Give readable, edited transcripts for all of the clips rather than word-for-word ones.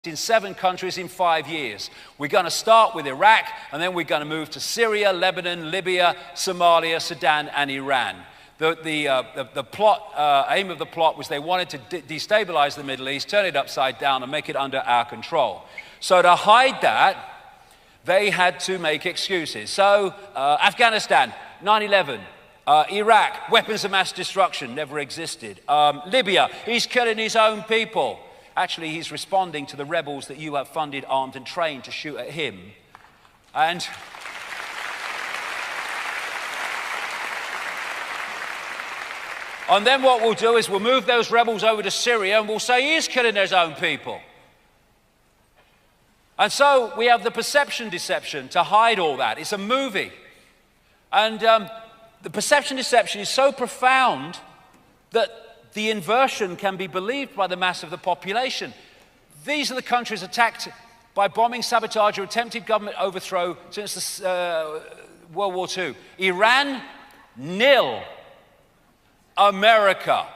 in 7 countries in 5 years. We're going to start with Iraq, and then we're going to move to Syria, Lebanon, Libya, Somalia, Sudan, and Iran. The plot, aim of the plot was they wanted to destabilize the Middle East, turn it upside down, and make it under our control. So to hide that, they had to make excuses. So Afghanistan, 9/11. Iraq, weapons of mass destruction, never existed. Libya, he's killing his own people. Actually, he's responding to the rebels that you have funded, armed, and trained to shoot at him. And then what we'll do is we'll move those rebels over to Syria, and we'll say he is killing his own people. And so we have the perception deception to hide all that. It's a movie. And the perception deception is so profound that the inversion can be believed by the mass of the population. These are the countries attacked by bombing, sabotage, or attempted government overthrow since World War II. Iran, nil. America,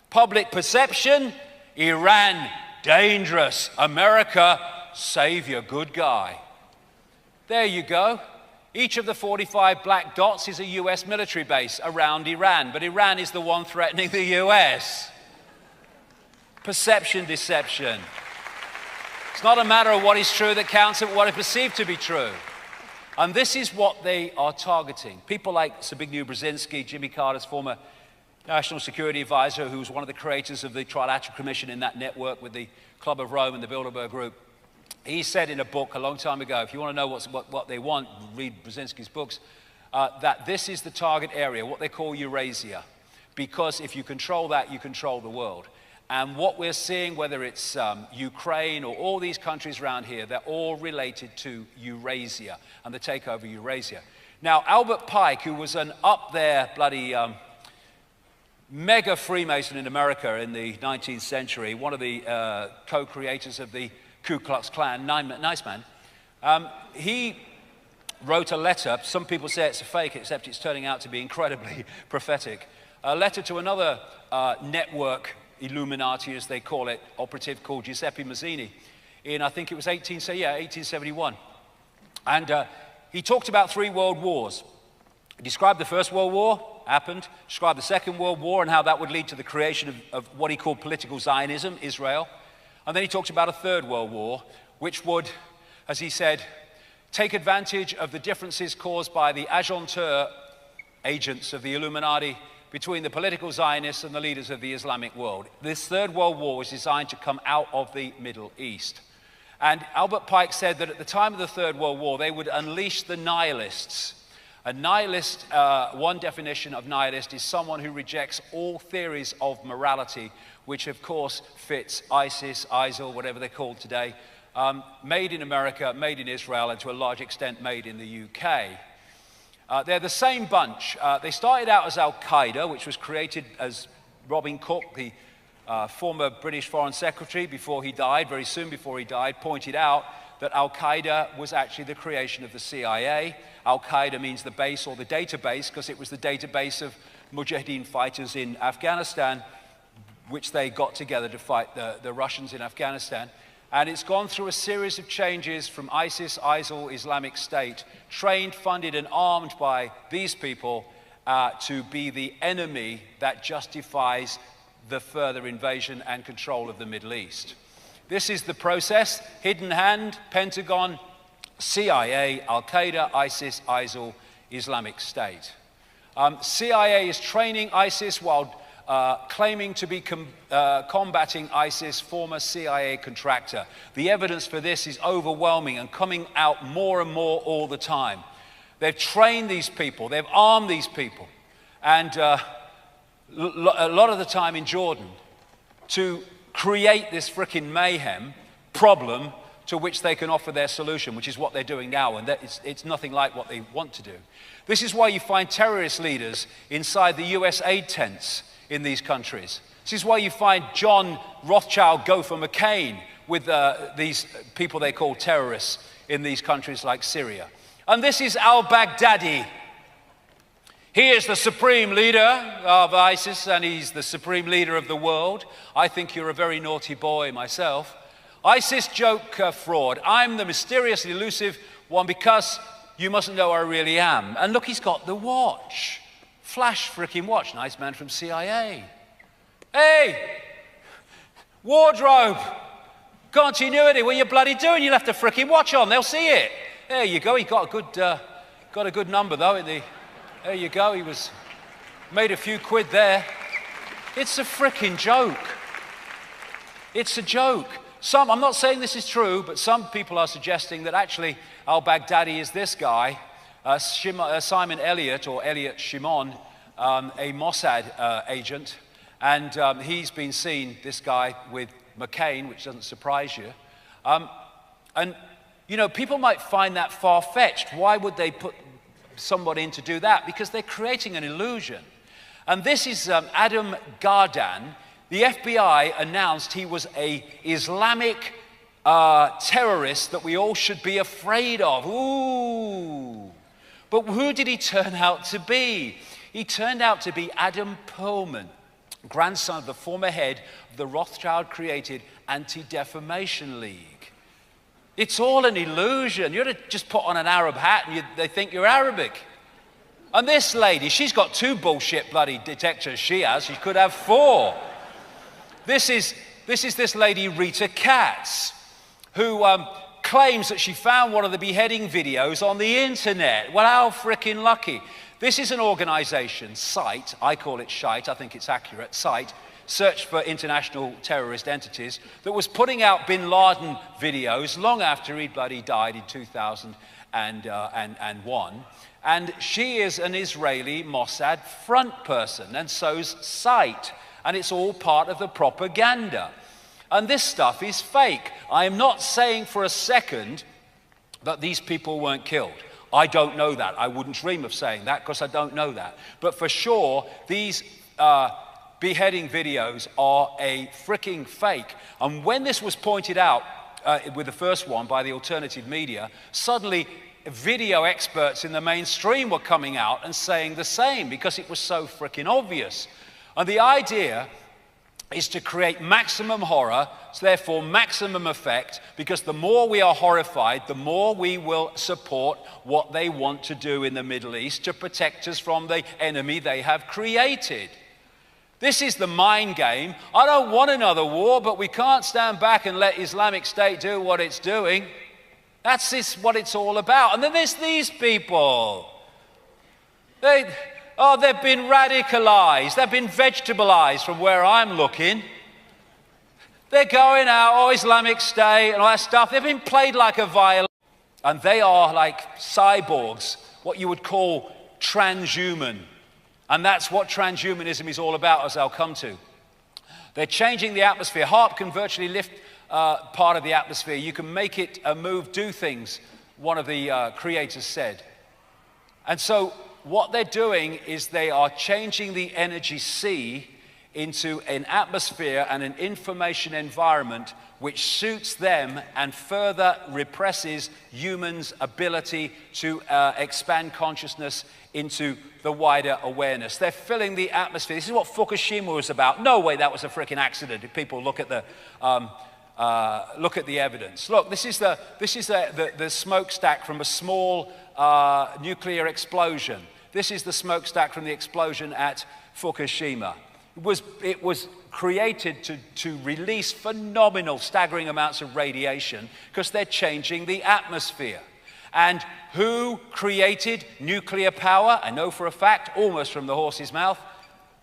public perception, Iran, dangerous. America, savior, good guy. There you go. Each of the 45 black dots is a US military base around Iran, but Iran is the one threatening the US. Perception deception. It's not a matter of what is true that counts, but what is perceived to be true. And this is what they are targeting. People like Zbigniew Brzezinski, Jimmy Carter's former national security advisor, who was one of the creators of the Trilateral Commission in that network with the Club of Rome and the Bilderberg Group. He said in a book a long time ago, if you want to know what they want, read Brzezinski's books, that this is the target area, what they call Eurasia. Because if you control that, you control the world. And what we're seeing, whether it's Ukraine or all these countries around here, they're all related to Eurasia and the takeover of Eurasia. Now, Albert Pike, who was an up there bloody mega Freemason in America in the 19th century, one of the co-creators of the Ku Klux Klan, nice man, he wrote a letter. Some people say it's a fake, except it's turning out to be incredibly prophetic. A letter to another network Illuminati, as they call it, operative called Giuseppe Mazzini, in I think it was 1871. And he talked about 3 world wars. He described the First World War, happened, described the Second World War and how that would lead to the creation of what he called political Zionism, Israel. And then he talked about a Third World War, which would, as he said, take advantage of the differences caused by the agenteur agents of the Illuminati between the political Zionists and the leaders of the Islamic world. This Third World War was designed to come out of the Middle East. And Albert Pike said that at the time of the Third World War, they would unleash the nihilists. A nihilist, one definition of nihilist is someone who rejects all theories of morality, which of course fits ISIS, ISIL, whatever they're called today, made in America, made in Israel, and to a large extent made in the UK. They're the same bunch. They started out as Al-Qaeda, which was created as Robin Cook, the former British Foreign Secretary, before he died, very soon before he died, pointed out that Al-Qaeda was actually the creation of the CIA. Al-Qaeda means the base or the database, because it was the database of Mujahideen fighters in Afghanistan, which they got together to fight the Russians in Afghanistan. And it's gone through a series of changes from ISIS, ISIL, Islamic State, trained, funded, and armed by these people to be the enemy that justifies the further invasion and control of the Middle East. This is the process: hidden hand, Pentagon, CIA, Al-Qaeda, ISIS, ISIL, Islamic State. CIA is training ISIS while claiming to be combating ISIS, former CIA contractor. The evidence for this is overwhelming and coming out more and more all the time. They've trained these people, they've armed these people, and a lot of the time in Jordan, to create this frickin' mayhem problem to which they can offer their solution, which is what they're doing now, and it's nothing like what they want to do. This is why you find terrorist leaders inside the US aid tents in these countries. This is why you find John Rothschild go for McCain with these people they call terrorists in these countries like Syria. And this is al-Baghdadi. He is the supreme leader of ISIS, and he's the supreme leader of the world. I think you're a very naughty boy myself. ISIS joke fraud. I'm the mysterious, elusive one because you mustn't know who I really am. And look, he's got the watch. Flash freaking watch. Nice man from CIA. Hey, wardrobe, continuity. What are you bloody doing? You left a freaking watch on. They'll see it. There you go. He got a good number though. There you go. He made a few quid there. It's a freaking joke. It's a joke. I'm not saying this is true, but some people are suggesting that actually al-Baghdadi is this guy, Simon Elliott, or Elliot Shimon, a Mossad agent, and he's been seen, this guy, with McCain, which doesn't surprise you. And, you know, people might find that far-fetched. Why would they put somebody in to do that? Because they're creating an illusion. And this is Adam Gardan. The FBI announced he was an Islamic terrorist that we all should be afraid of. Ooh. But who did he turn out to be? He turned out to be Adam Perlman, grandson of the former head of the Rothschild-created Anti-Defamation League. It's all an illusion. You ought to just put on an Arab hat and they think you're Arabic. And this lady, she's got 2 bullshit bloody detectors she has. She could have 4. This is this lady, Rita Katz, who claims that she found one of the beheading videos on the internet. Well, how frickin' lucky. This is an organization, SITE, I call it SHITE, I think it's accurate, SITE, Search for International Terrorist Entities, that was putting out bin Laden videos long after he'd bloody died in 2001. And she is an Israeli Mossad front person, and so's SITE. And it's all part of the propaganda. And this stuff is fake. I am not saying for a second that these people weren't killed. I don't know that. I wouldn't dream of saying that because I don't know that. But for sure, these beheading videos are a freaking fake. And when this was pointed out with the first one by the alternative media, suddenly video experts in the mainstream were coming out and saying the same because it was so freaking obvious. And the idea is to create maximum horror, so therefore maximum effect, because the more we are horrified, the more we will support what they want to do in the Middle East to protect us from the enemy they have created. This is the mind game. I don't want another war, but we can't stand back and let Islamic State do what it's doing. That's what it's all about. And then there's these people. They've been radicalized. They've been vegetableized from where I'm looking. They're going out, Islamic State and all that stuff. They've been played like a violin. And they are like cyborgs, what you would call transhuman. And that's what transhumanism is all about, as I'll come to. They're changing the atmosphere. HAARP can virtually lift part of the atmosphere. You can make it move, do things, one of the creators said. And so what they're doing is they are changing the energy sea into an atmosphere and an information environment which suits them and further represses humans' ability to expand consciousness into the wider awareness. They're filling the atmosphere. This is what Fukushima was about. No way that was a freaking accident if people look at the evidence. Look, this is the smokestack from a small nuclear explosion. This is the smokestack from the explosion at Fukushima. It was created to release phenomenal, staggering amounts of radiation because they're changing the atmosphere. And who created nuclear power? I know for a fact, almost from the horse's mouth,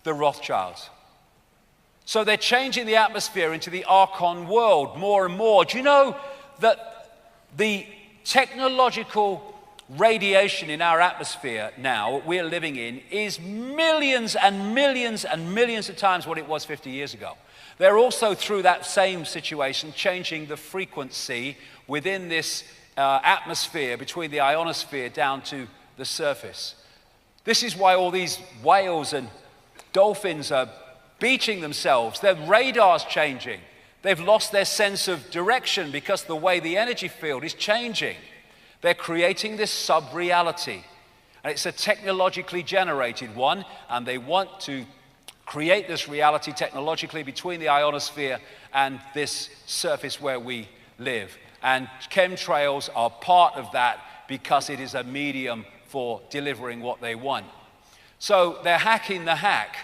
the Rothschilds. So they're changing the atmosphere into the Archon world more and more. Do you know that the technological radiation in our atmosphere now, we're living in, is millions and millions and millions of times what it was 50 years ago. They're also, through that same situation, changing the frequency within this atmosphere between the ionosphere down to the surface. This is why all these whales and dolphins are beaching themselves. Their radar's changing. They've lost their sense of direction because the way the energy field is changing. They're creating this sub-reality. And it's a technologically generated one, and they want to create this reality technologically between the ionosphere and this surface where we live. And chemtrails are part of that because it is a medium for delivering what they want. So they're hacking the hack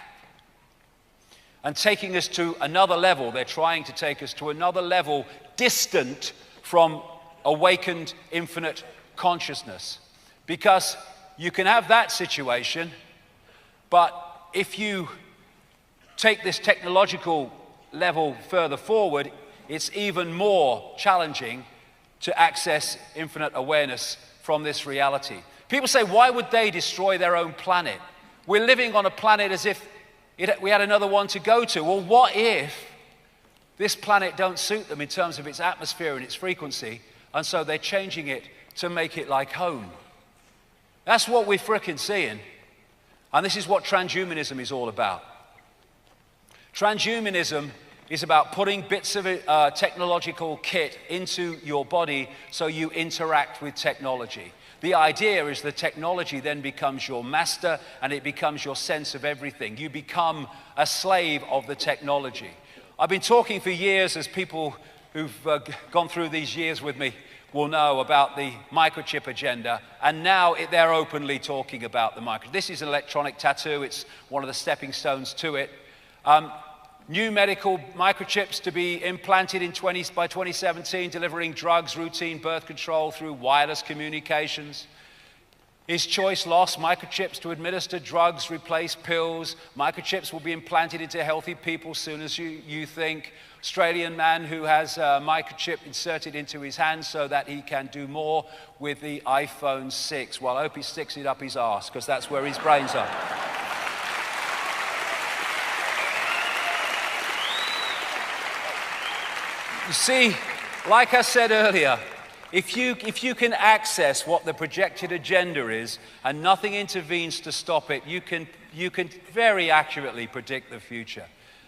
and taking us to another level. They're trying to take us to another level distant from awakened infinite consciousness. Because you can have that situation, but if you take this technological level further forward, it's even more challenging to access infinite awareness from this reality. People say, why would they destroy their own planet? We're living on a planet as if we had another one to go to. Well, what if this planet don't suit them in terms of its atmosphere and its frequency, and so they're changing it to make it like home? That's what we're frickin' seeing. And this is what transhumanism is all about. Transhumanism is about putting bits of technological kit into your body so you interact with technology. The idea is the technology then becomes your master and it becomes your sense of everything. You become a slave of the technology. I've been talking for years, as people who've gone through these years with me will know, about the microchip agenda, and now they're openly talking about the microchip. This is an electronic tattoo. It's one of the stepping stones to it. New medical microchips to be implanted by 2017, delivering drugs, routine birth control through wireless communications. Is choice lost? Microchips to administer drugs, replace pills. Microchips will be implanted into healthy people soon as you think. Australian man who has a microchip inserted into his hand so that he can do more with the iPhone 6. Well, I hope he sticks it up his arse, because that's where his brains are. You see, like I said earlier, if you can access what the projected agenda is and nothing intervenes to stop it, you can very accurately predict the future.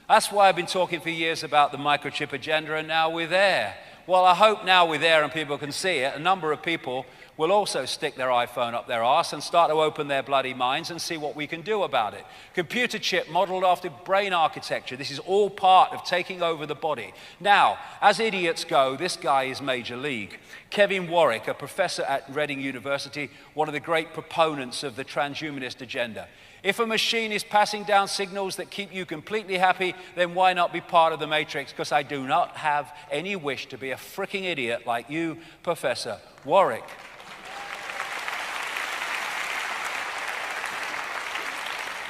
That's why I've been talking for years about the microchip agenda, and now we're there. Well, I hope now we're there and people can see it. A number of people will also stick their iPhone up their arse and start to open their bloody minds and see what we can do about it. Computer chip modeled after brain architecture. This is all part of taking over the body. Now, as idiots go, this guy is major league. Kevin Warwick, a professor at Reading University, one of the great proponents of the transhumanist agenda. If a machine is passing down signals that keep you completely happy, then why not be part of the matrix? Because I do not have any wish to be a freaking idiot like you, Professor Warwick.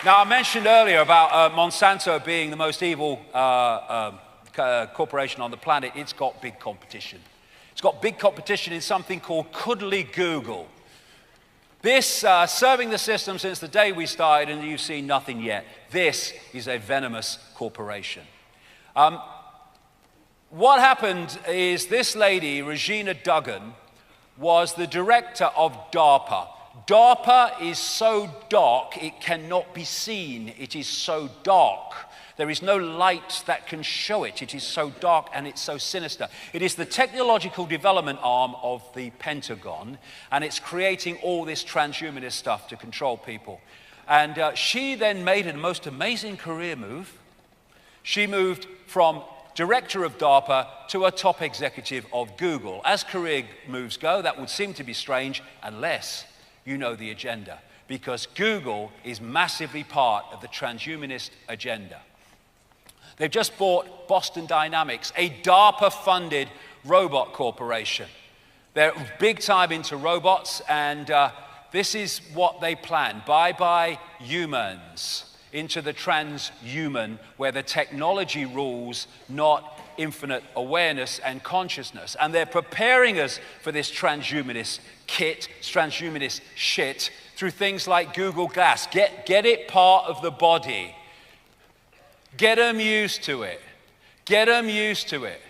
Now, I mentioned earlier about Monsanto being the most evil corporation on the planet. It's got big competition. It's got big competition in something called cuddly Google. This, serving the system since the day we started, and you've seen nothing yet. This is a venomous corporation. What happened is this lady, Regina Duggan, was the director of DARPA. DARPA is so dark it cannot be seen. It is so dark. There is no light that can show it. It is so dark and it's so sinister. It is the technological development arm of the Pentagon, and it's creating all this transhumanist stuff to control people. And she then made a most amazing career move. She moved from director of DARPA to a top executive of Google. As career moves go, that would seem to be strange unless you know the agenda, because Google is massively part of the transhumanist agenda. They've just bought Boston Dynamics, a DARPA-funded robot corporation. They're big time into robots, and this is what they plan. Bye-bye humans, into the transhuman, where the technology rules, not infinite awareness and consciousness. And they're preparing us for this transhumanist kit, transhumanist shit, through things like Google Glass. Get it part of the body. Get them used to it. Get them used to it.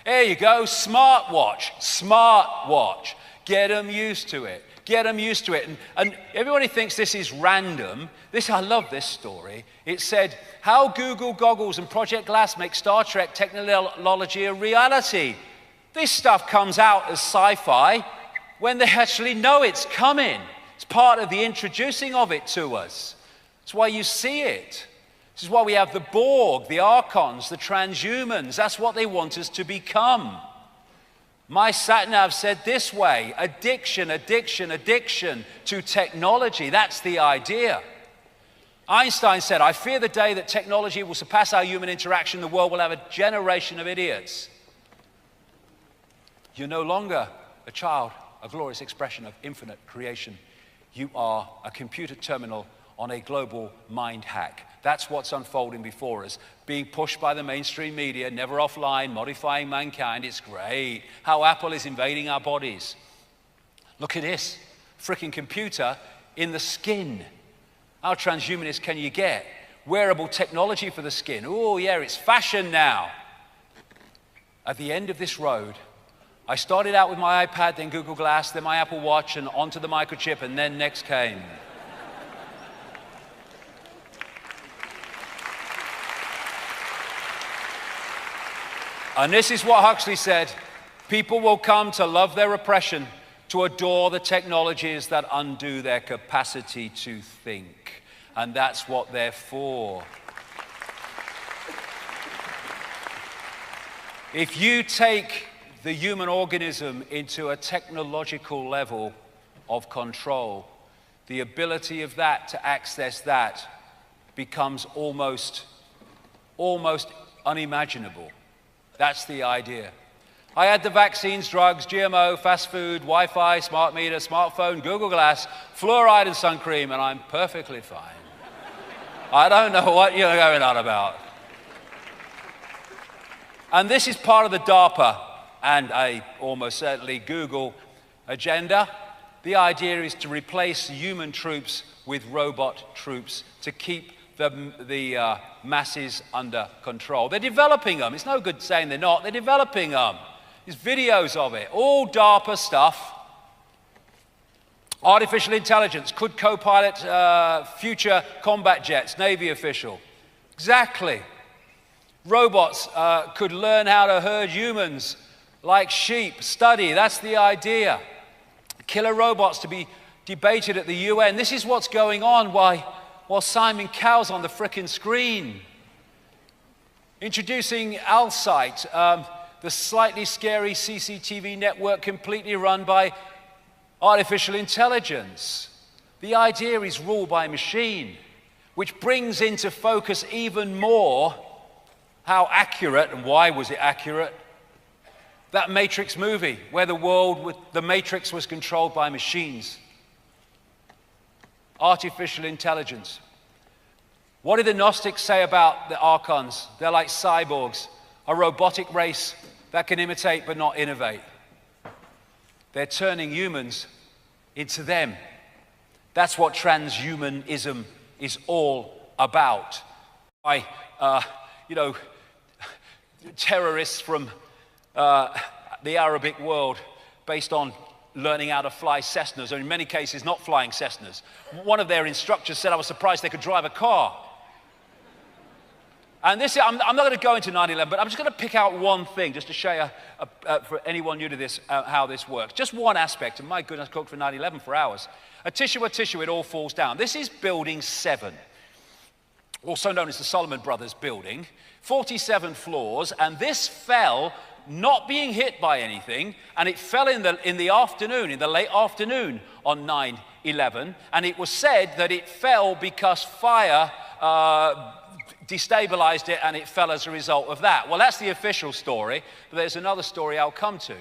There you go, smartwatch, smartwatch. Get them used to it. Get them used to it. And everybody thinks this is random. I love this story. It said, how Google goggles and Project Glass make Star Trek technology a reality. This stuff comes out as sci-fi when they actually know it's coming. It's part of the introducing of it to us. That's why you see it. This is why we have the Borg, the Archons, the transhumans. That's what they want us to become. My sat-nav said this way: addiction, addiction, addiction to technology. That's the idea. Einstein said, I fear the day that technology will surpass our human interaction. The world will have a generation of idiots. You're no longer a child, a glorious expression of infinite creation. You are a computer terminal on a global mind hack. That's what's unfolding before us, being pushed by the mainstream media, never offline, modifying mankind. It's great how Apple is invading our bodies. Look at this, freaking computer in the skin. How transhumanist can you get? Wearable technology for the skin. Oh yeah, it's fashion now. At the end of this road, I started out with my iPad, then Google Glass, then my Apple Watch, and onto the microchip, and then next came. And this is what Huxley said: people will come to love their oppression, to adore the technologies that undo their capacity to think. And that's what they're for. If you take the human organism into a technological level of control, the ability of that to access that becomes almost unimaginable. That's the idea. I had the vaccines, drugs, GMO, fast food, Wi-Fi, smart meter, smartphone, Google Glass, fluoride and sun cream, and I'm perfectly fine. I don't know what you're going on about. And this is part of the DARPA and almost certainly Google agenda. The idea is to replace human troops with robot troops to keep the masses under control. They're developing them. It's no good saying they're not. They're developing them. There's videos of it. All DARPA stuff. Artificial intelligence could co-pilot future combat jets, Navy official. Exactly. Robots could learn how to herd humans like sheep, study. That's the idea. Killer robots to be debated at the UN. This is what's going on while Simon Cowell's on the frickin' screen. Introducing Alsight, the slightly scary CCTV network completely run by artificial intelligence. The idea is ruled by machine, which brings into focus even more how accurate, and why was it accurate, that Matrix movie, where the Matrix was controlled by machines. Artificial intelligence. What did the Gnostics say about the Archons? They're like cyborgs, a robotic race that can imitate but not innovate. They're turning humans into them. That's what transhumanism is all about. Terrorists from the Arabic world, based on learning how to fly Cessnas, or in many cases not flying Cessnas. One of their instructors said I was surprised they could drive a car. And this, I'm not going to go into 9/11, but I'm just going to pick out one thing just to show you, for anyone new to this, how this works. Just one aspect, and my goodness, I cooked for 9/11 for hours. A tissue, it all falls down. This is Building 7, also known as the Solomon Brothers Building, 47 floors, and this fell not being hit by anything, and it fell in the afternoon, in the late afternoon on 9/11, and it was said that it fell because fire destabilized it and it fell as a result of that. Well, that's the official story, but there's another story I'll come to.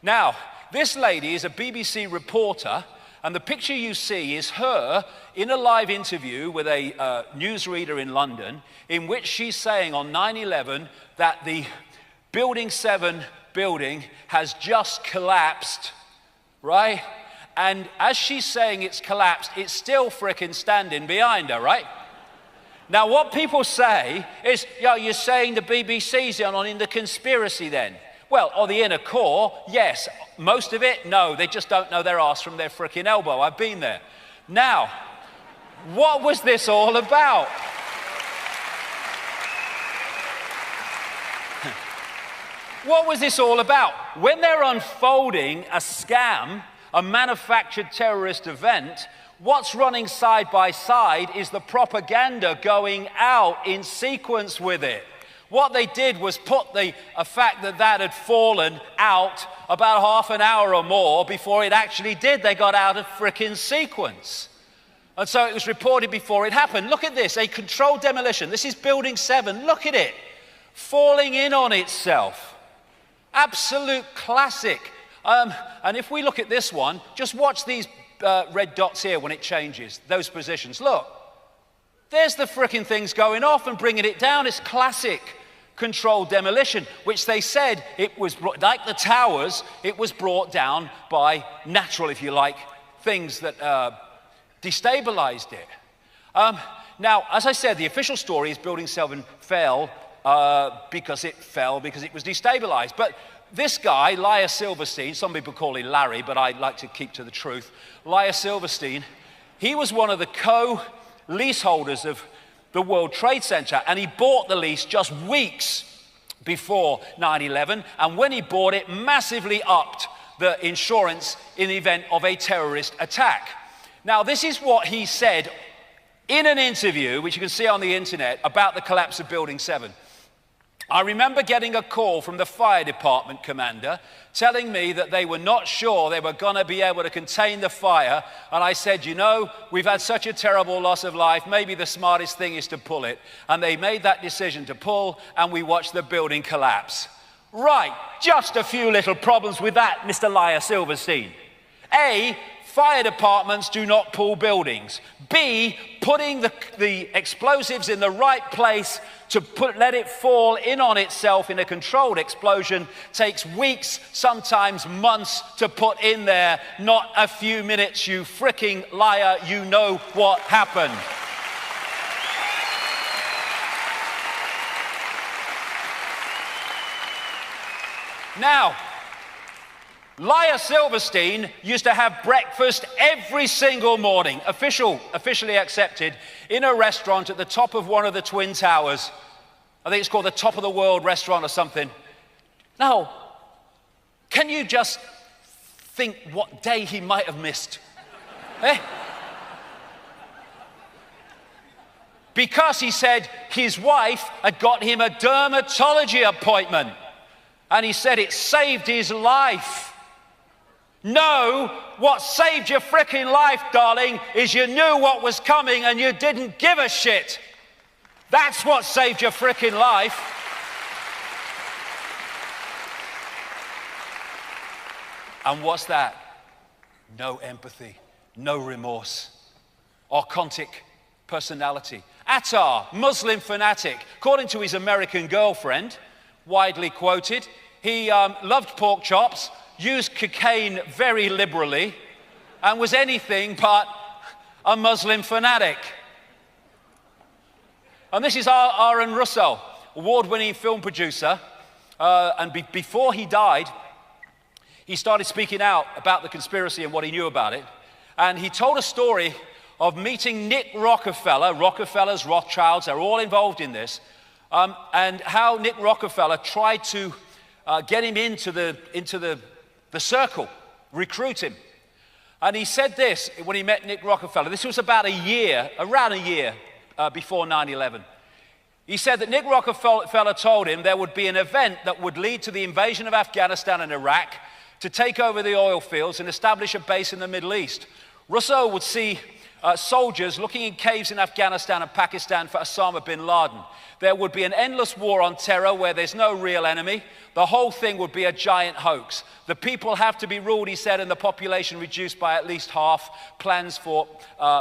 Now, this lady is a BBC reporter, and the picture you see is her in a live interview with a newsreader in London, in which she's saying on 9/11 that the Building 7 building has just collapsed, right? And as she's saying it's collapsed, it's still frickin' standing behind her, right? Now, what people say is, you're saying the BBC's in the conspiracy then? Well, or the inner core, yes. Most of it, no. They just don't know their arse from their frickin' elbow. I've been there. Now, what was this all about? What was this all about? When they're unfolding a scam, a manufactured terrorist event, What's running side by side is the propaganda going out in sequence with it. What they did was put the fact that that had fallen out about half an hour or more before it actually did. They got out of frickin' sequence. And so it was reported before it happened. Look at this, a controlled demolition. This is building 7. Look at it, falling in on itself. Absolute classic. And if we look at this one, just watch these red dots here when it changes, those positions. Look, there's the frickin' things going off and bringing it down. It's classic controlled demolition, which they said it was, like the towers, it was brought down by natural, if you like, things that destabilized it. Now, as I said, the official story is Building 7 fell because it was destabilized. But this guy, Laia Silverstein, some people call him Larry, but I like to keep to the truth. Laia Silverstein, he was one of the co-leaseholders of the World Trade Center, and he bought the lease just weeks before 9/11, and when he bought it, massively upped the insurance in the event of a terrorist attack. Now, this is what he said in an interview, which you can see on the internet, about the collapse of Building 7. I remember getting a call from the fire department commander telling me that they were not sure they were going to be able to contain the fire. And I said, you know, we've had such a terrible loss of life. Maybe the smartest thing is to pull it. And they made that decision to pull, and we watched the building collapse. Right, just a few little problems with that, Mr. Laia Silverstein. A, fire departments do not pull buildings. B, putting the explosives in the right place to let it fall in on itself in a controlled explosion takes weeks, sometimes months to put in there, not a few minutes, you fricking liar. You know what happened. Now, Laia Silverstein used to have breakfast every single morning, officially accepted, in a restaurant at the top of one of the Twin Towers. I think it's called the Top of the World restaurant or something. Now, can you just think what day he might have missed? Eh? Because he said his wife had got him a dermatology appointment, and he said it saved his life. No, what saved your frickin' life, darling, is you knew what was coming and you didn't give a shit. That's what saved your frickin' life. And what's that? No empathy, no remorse. Archontic personality. Attar, Muslim fanatic. According to his American girlfriend, widely quoted, he loved pork chops, used cocaine very liberally, and was anything but a Muslim fanatic. And this is Aaron Russell, award-winning film producer, and before he died, he started speaking out about the conspiracy and what he knew about it. And he told a story of meeting Nick Rockefeller. Rockefellers, Rothschilds, they're all involved in this, and how Nick Rockefeller tried to get him into the circle, recruit him. And he said this when he met Nick Rockefeller. This was about around a year before 9/11. He said that Nick Rockefeller told him there would be an event that would lead to the invasion of Afghanistan and Iraq, to take over the oil fields and establish a base in the Middle East. Russell would see soldiers looking in caves in Afghanistan and Pakistan for Osama bin Laden. There would be an endless war on terror where there's no real enemy. The whole thing would be a giant hoax. The people have to be ruled, he said, and the population reduced by at least half. Plans for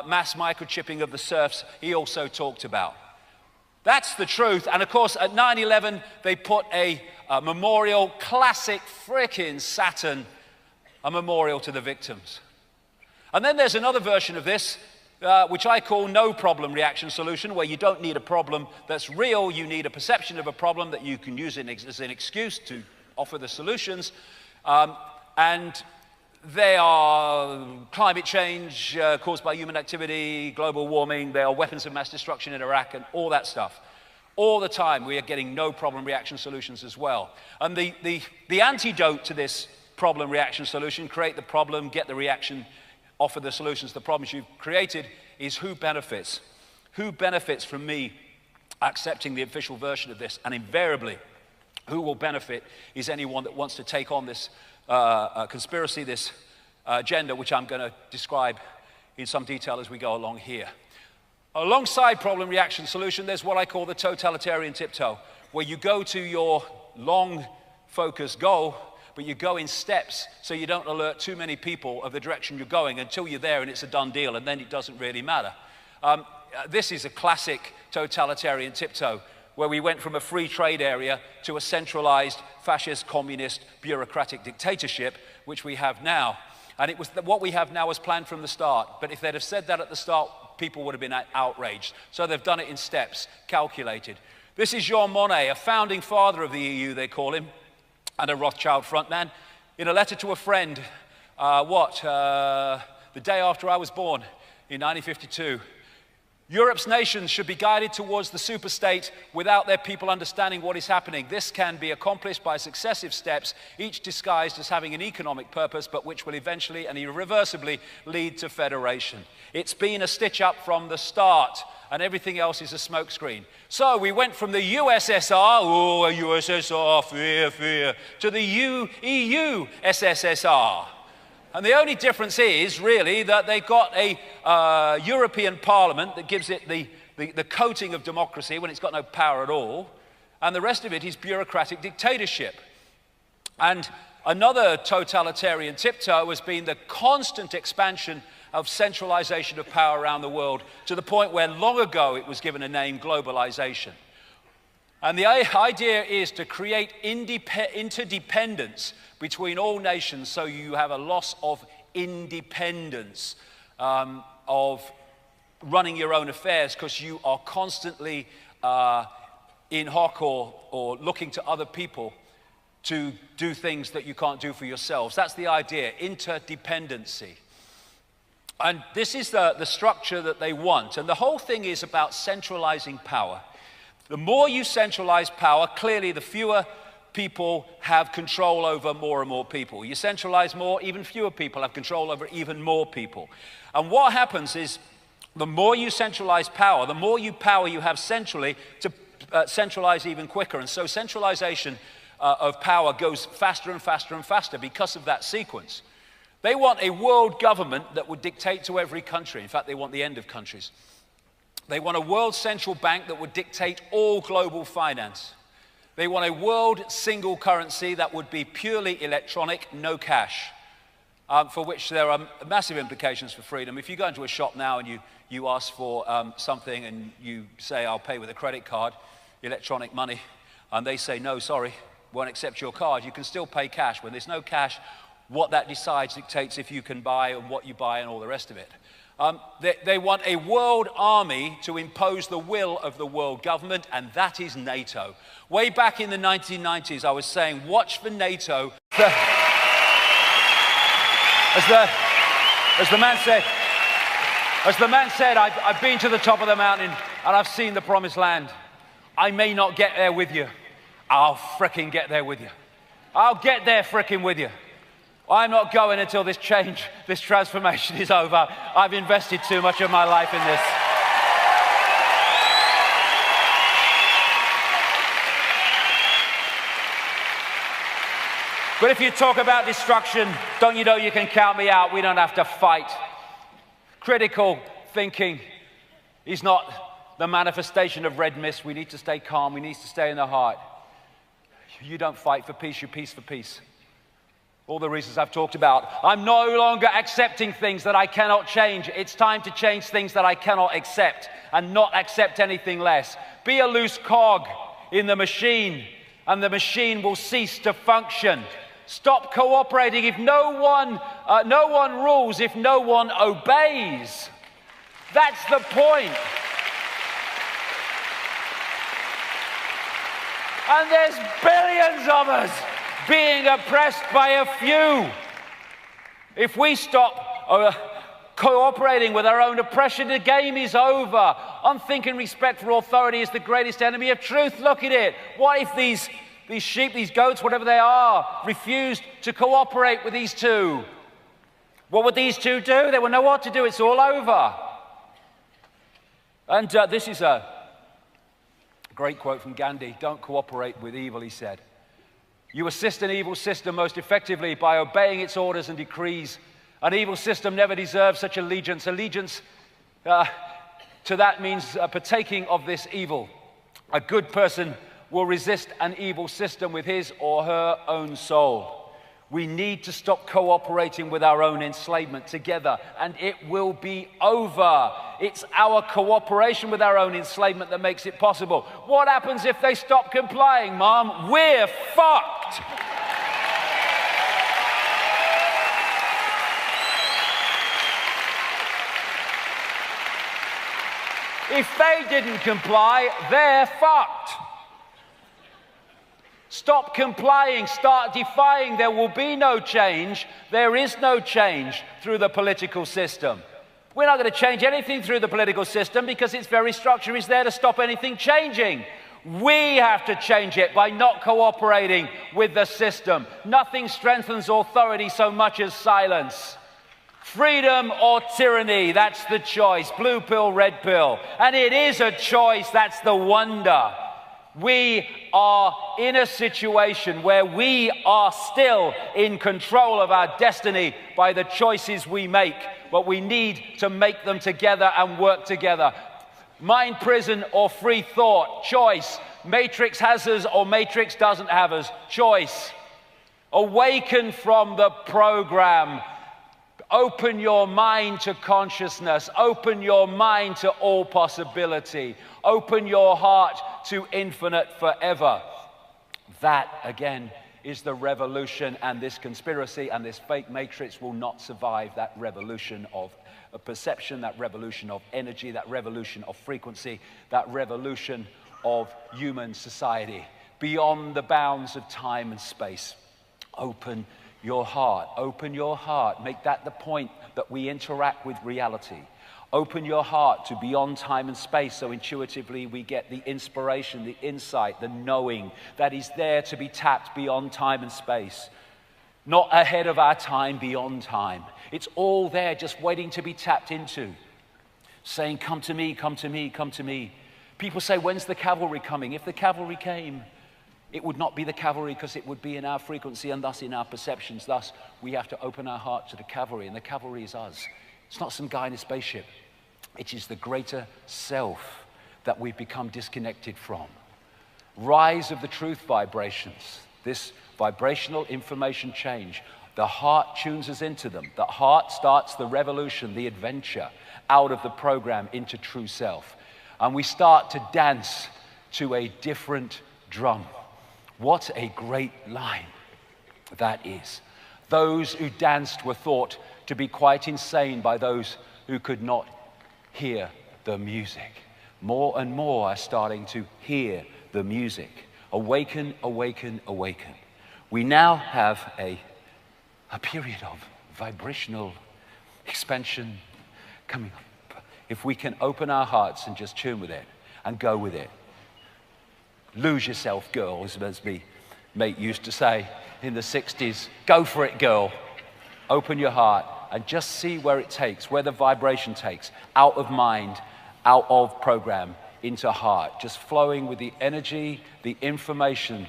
mass microchipping of the serfs he also talked about. That's the truth. And of course, at 9/11, they put a memorial, classic frickin' Saturn, a memorial to the victims. And then there's another version of this, which I call no problem reaction solution, where you don't need a problem that's real, you need a perception of a problem that you can use as an excuse to offer the solutions. And they are climate change caused by human activity, global warming, they are weapons of mass destruction in Iraq, and all that stuff. All the time we are getting no problem reaction solutions as well. And the antidote to this problem reaction solution, create the problem, get the reaction, offer the solutions to the problems you've created is who benefits. Who benefits from me accepting the official version of this? And invariably, who will benefit is anyone that wants to take on this conspiracy, this agenda, which I'm going to describe in some detail as we go along here. Alongside problem, reaction, solution, there's what I call the totalitarian tiptoe, where you go to your long focused goal, but you go in steps so you don't alert too many people of the direction you're going until you're there and it's a done deal, and then it doesn't really matter. This is a classic totalitarian tiptoe, where we went from a free trade area to a centralized fascist, communist, bureaucratic dictatorship, which we have now. And it was what we have now was planned from the start. But if they'd have said that at the start, people would have been outraged. So they've done it in steps, calculated. This is Jean Monnet, a founding father of the EU, they call him, and a Rothschild frontman, in a letter to a friend, the day after I was born, in 1952. Europe's nations should be guided towards the superstate without their people understanding what is happening. This can be accomplished by successive steps, each disguised as having an economic purpose, but which will eventually and irreversibly lead to federation. It's been a stitch-up from the start, and everything else is a smokescreen. So we went from the USSR, oh, USSR, fear, fear, to the EU SSSR. And the only difference is, really, that they've got a European Parliament that gives it the coating of democracy when it's got no power at all, and the rest of it is bureaucratic dictatorship. And another totalitarian tiptoe has been the constant expansion of centralization of power around the world, to the point where long ago it was given a name, globalization. And the idea is to create interdependence between all nations, so you have a loss of independence of running your own affairs, because you are constantly in hoc or looking to other people to do things that you can't do for yourselves. That's the idea, interdependency. And this is the structure that they want. And the whole thing is about centralizing power. The more you centralize power, clearly the fewer people have control over more and more people. You centralize more, even fewer people have control over even more people. And what happens is, the more you centralize power, the more power you have centrally to centralize even quicker. And so centralization of power goes faster and faster and faster because of that sequence. They want a world government that would dictate to every country. In fact, they want the end of countries. They want a world central bank that would dictate all global finance. They want a world single currency that would be purely electronic, no cash, for which there are massive implications for freedom. If you go into a shop now and you ask for something and you say, I'll pay with a credit card, electronic money, and they say, no, sorry, won't accept your card, you can still pay cash. When there's no cash, what that decides dictates if you can buy and what you buy and all the rest of it. They want a world army to impose the will of the world government, and that is NATO. Way back in the 1990s, I was saying, watch for NATO. As the man said, I've been to the top of the mountain and I've seen the promised land. I may not get there with you. I'll fricking get there with you. I'll get there fricking with you. I'm not going until this change, this transformation is over. I've invested too much of my life in this. But if you talk about destruction, don't you know you can count me out? We don't have to fight. Critical thinking is not the manifestation of red mist. We need to stay calm. We need to stay in the heart. You don't fight for peace, you peace for peace. All the reasons I've talked about. I'm no longer accepting things that I cannot change. It's time to change things that I cannot accept and not accept anything less. Be a loose cog in the machine and the machine will cease to function. Stop cooperating if no one rules, if no one obeys. That's the point. And there's billions of us being oppressed by a few. If we stop cooperating with our own oppression, the game is over. Unthinking respect for authority is the greatest enemy of truth. Look at it. What if these sheep, these goats, whatever they are, refused to cooperate with these two? What would these two do? They would know what to do. It's all over. And this is a great quote from Gandhi. Don't cooperate with evil, he said. You assist an evil system most effectively by obeying its orders and decrees. An evil system never deserves such allegiance. Allegiance to that means partaking of this evil. A good person will resist an evil system with his or her own soul. We need to stop cooperating with our own enslavement together, and it will be over. It's our cooperation with our own enslavement that makes it possible. What happens if they stop complying, Mom? We're fucked. If they didn't comply, they're fucked. Stop complying, start defying. There will be no change. There is no change through the political system. We're not going to change anything through the political system because its very structure is there to stop anything changing. We have to change it by not cooperating with the system. Nothing strengthens authority so much as silence. Freedom or tyranny, that's the choice. Blue pill, red pill. And it is a choice, that's the wonder. We are in a situation where we are still in control of our destiny by the choices we make, but we need to make them together and work together. Mind prison or free thought, choice. Matrix has us or Matrix doesn't have us, choice. Awaken from the program. Open your mind to consciousness. Open your mind to all possibility. Open your heart to infinite forever. That, again, is the revolution, and this conspiracy and this fake matrix will not survive that revolution of perception, that revolution of energy, that revolution of frequency, that revolution of human society beyond the bounds of time and space. Open your heart. Open your heart. Make that the point that we interact with reality. Open your heart to beyond time and space so intuitively we get the inspiration, the insight, the knowing that is there to be tapped beyond time and space. Not ahead of our time, beyond time. It's all there just waiting to be tapped into. Saying, come to me, come to me, come to me. People say, when's the cavalry coming? If the cavalry came, it would not be the cavalry because it would be in our frequency and thus in our perceptions. Thus, we have to open our heart to the cavalry, and the cavalry is us. It's not some guy in a spaceship. It is the greater self that we've become disconnected from. Rise of the truth vibrations, this vibrational information change. The heart tunes us into them. The heart starts the revolution, the adventure out of the program into true self. And we start to dance to a different drum. What a great line that is. Those who danced were thought to be quite insane by those who could not hear the music. More and more are starting to hear the music. Awaken, awaken, awaken. We now have a period of vibrational expansion coming up. If we can open our hearts and just tune with it and go with it. Lose yourself, girl, as my mate used to say in the 60s. Go for it, girl. Open your heart and just see where it takes, where the vibration takes, out of mind, out of program, into heart. Just flowing with the energy, the information,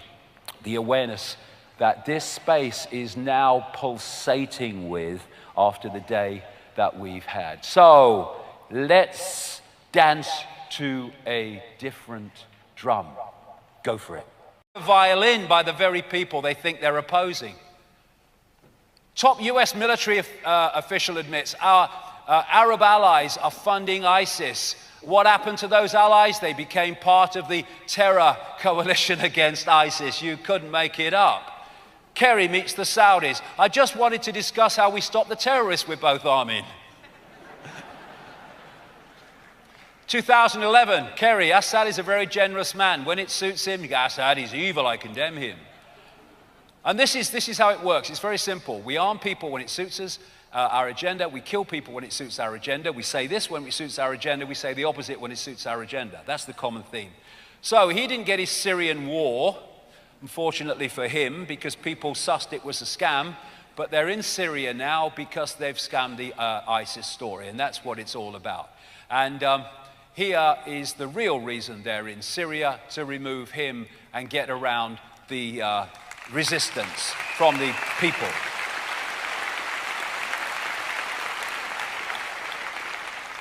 the awareness that this space is now pulsating with after the day that we've had. So let's dance to a different drum. Go for it. A violin by the very people they think they're opposing. Top US military official admits our Arab allies are funding ISIS. What happened to those allies? They became part of the terror coalition against ISIS. You couldn't make it up. Kerry meets the Saudis. I just wanted to discuss how we stop the terrorists we're both arming. 2011, Kerry, Assad is a very generous man. When it suits him, you go, Assad is evil, I condemn him. And this is how it works. It's very simple. We arm people when it suits us, our agenda. We kill people when it suits our agenda. We say this when it suits our agenda. We say the opposite when it suits our agenda. That's the common theme. So he didn't get his Syrian war, unfortunately for him, because people sussed it was a scam. but they're in Syria now because they've scammed the ISIS story, and that's what it's all about. And here is the real reason they're in Syria, to remove him and get around the resistance from the people.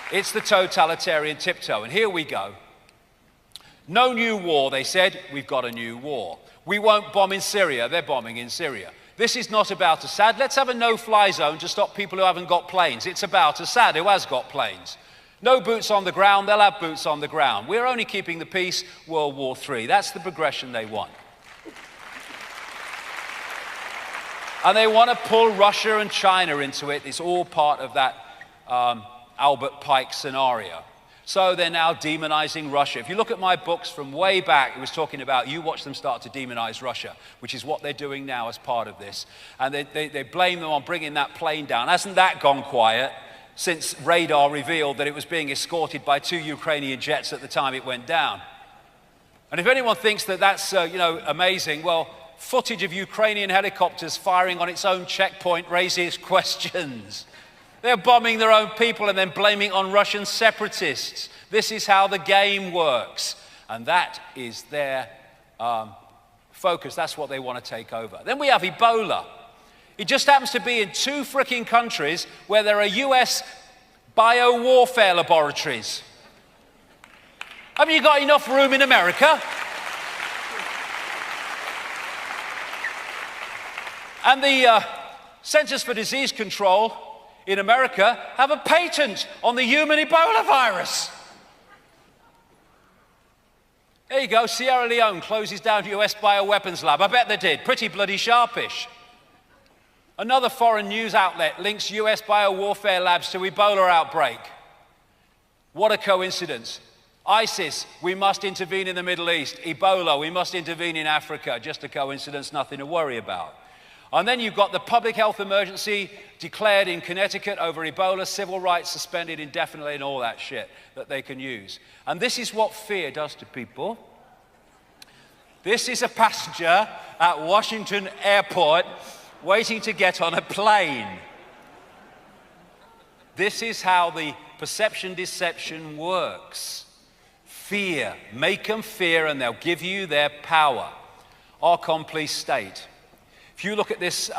It's the totalitarian tiptoe, and here we go. No new war, they said. We've got a new war. We won't bomb in Syria. They're bombing in Syria. This is not about Assad. Let's have a no-fly zone to stop people who haven't got planes. It's about Assad, who has got planes. No boots on the ground. They'll have boots on the ground. We're only keeping the peace. World War III. That's the progression they want. And they want to pull Russia and China into it. It's all part of that Albert Pike scenario. So they're now demonizing Russia. If you look at my books from way back, it was talking about you watch them start to demonize Russia, which is what they're doing now as part of this. And they blame them on bringing that plane down. Hasn't that gone quiet since radar revealed that it was being escorted by 2 Ukrainian jets at the time it went down? And if anyone thinks that that's amazing, well, footage of Ukrainian helicopters firing on its own checkpoint raises questions. They're bombing their own people and then blaming it on Russian separatists. This is how the game works. And that is their focus. That's what they want to take over. Then we have Ebola. It just happens to be in 2 fricking countries where there are US biowarfare laboratories. Haven't you got enough room in America? And the Centers for Disease Control in America have a patent on the human Ebola virus. There you go, Sierra Leone closes down US bioweapons lab. I bet they did, pretty bloody sharpish. Another foreign news outlet links US biowarfare labs to Ebola outbreak. What a coincidence. ISIS, we must intervene in the Middle East. Ebola, we must intervene in Africa. Just a coincidence, nothing to worry about. And then you've got the public health emergency declared in Connecticut over Ebola, civil rights suspended indefinitely, and all that shit that they can use. And this is what fear does to people. This is a passenger at Washington Airport waiting to get on a plane. This is how the perception deception works. Fear. Make them fear and they'll give you their power. Our complete state. If you look at this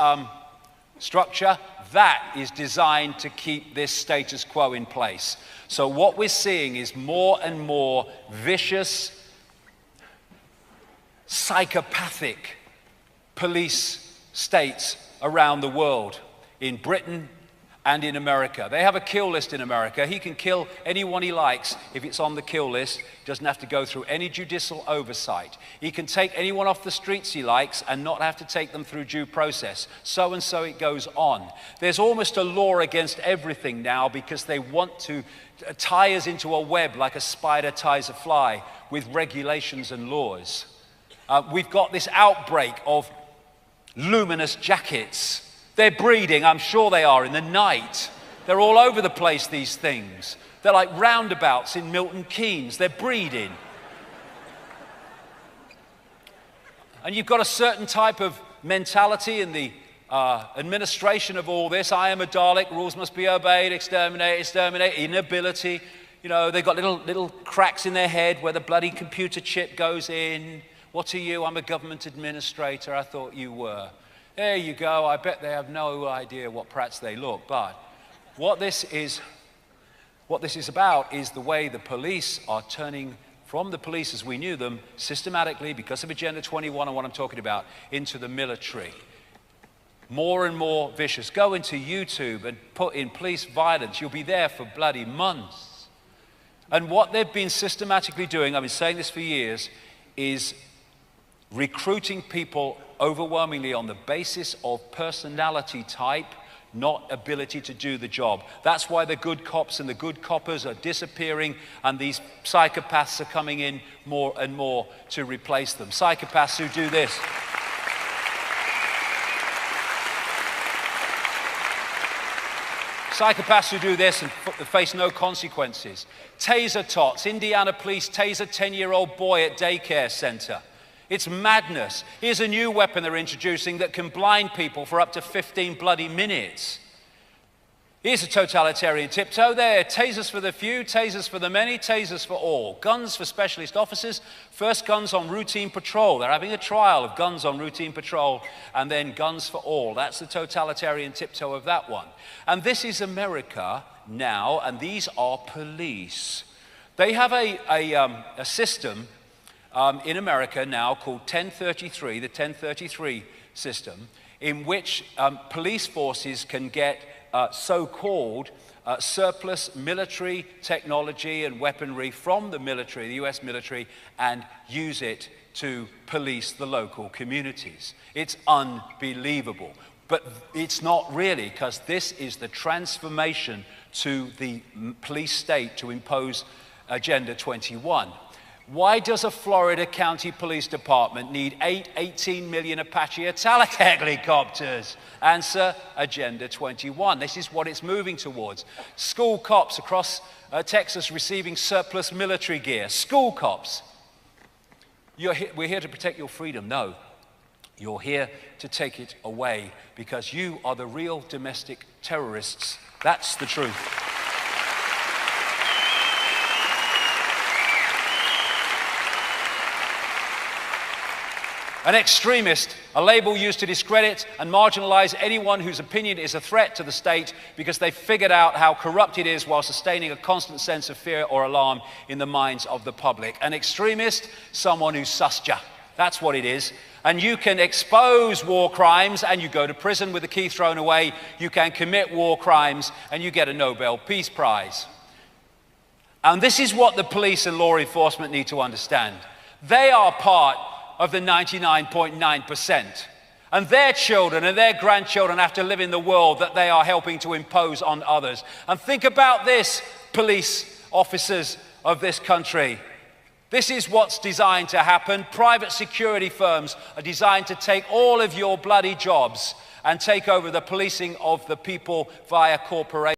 structure, that is designed to keep this status quo in place. So what we're seeing is more and more vicious, psychopathic police states around the world, in Britain and in America. They have a kill list in America. He can kill anyone he likes if it's on the kill list. He doesn't have to go through any judicial oversight. He can take anyone off the streets he likes and not have to take them through due process. So and so it goes on. There's almost a law against everything now because they want to tie us into a web like a spider ties a fly with regulations and laws. We've got this outbreak of luminous jackets. They're breeding, I'm sure they are, in the night. They're all over the place, these things. They're like roundabouts in Milton Keynes. They're breeding. And you've got a certain type of mentality in the administration of all this. I am a Dalek, rules must be obeyed, exterminate, inability. You know, they've got little cracks in their head where the bloody computer chip goes in. What are you? I'm a government administrator. I thought you were. There you go. I bet they have no idea what prats they look. But what this is about is the way the police are turning from the police as we knew them systematically, because of Agenda 21 and what I'm talking about, into the military. More and more vicious. Go into YouTube and put in police violence. You'll be there for bloody months. And what they've been systematically doing, I've been saying this for years, is recruiting people overwhelmingly on the basis of personality type, not ability to do the job. That's why the good cops and the good coppers are disappearing, and these psychopaths are coming in more and more to replace them. Psychopaths who do this. Psychopaths who do this and face no consequences. Taser tots. Indiana police taser 10-year-old boy at daycare center. It's madness. Here's a new weapon they're introducing that can blind people for up to 15 bloody minutes. Here's a totalitarian tiptoe there. Tasers for the few, tasers for the many, tasers for all. Guns for specialist officers, first guns on routine patrol. They're having a trial of guns on routine patrol, and then guns for all. That's the totalitarian tiptoe of that one. And this is America now, and these are police. They have a system in America now called 1033, the 1033 system, in which police forces can get so-called surplus military technology and weaponry from the military, the US military, and use it to police the local communities. It's unbelievable. But it's not really, because this is the transformation to the police state to impose Agenda 21. Why does a Florida County Police Department need 18 million Apache Attack helicopters? Answer, Agenda 21. This is what it's moving towards. School cops across Texas receiving surplus military gear. School cops. We're here to protect your freedom. No, you're here to take it away because you are the real domestic terrorists. That's the truth. An extremist, a label used to discredit and marginalize anyone whose opinion is a threat to the state because they've figured out how corrupt it is while sustaining a constant sense of fear or alarm in the minds of the public. An extremist, someone who's sussed ya. That's what it is. And you can expose war crimes and you go to prison with the key thrown away. You can commit war crimes and you get a Nobel Peace Prize. And this is what the police and law enforcement need to understand. They are part of the 99.9%. And their children and their grandchildren have to live in the world that they are helping to impose on others. And think about this, police officers of this country. This is what's designed to happen. Private security firms are designed to take all of your bloody jobs and take over the policing of the people via corporations.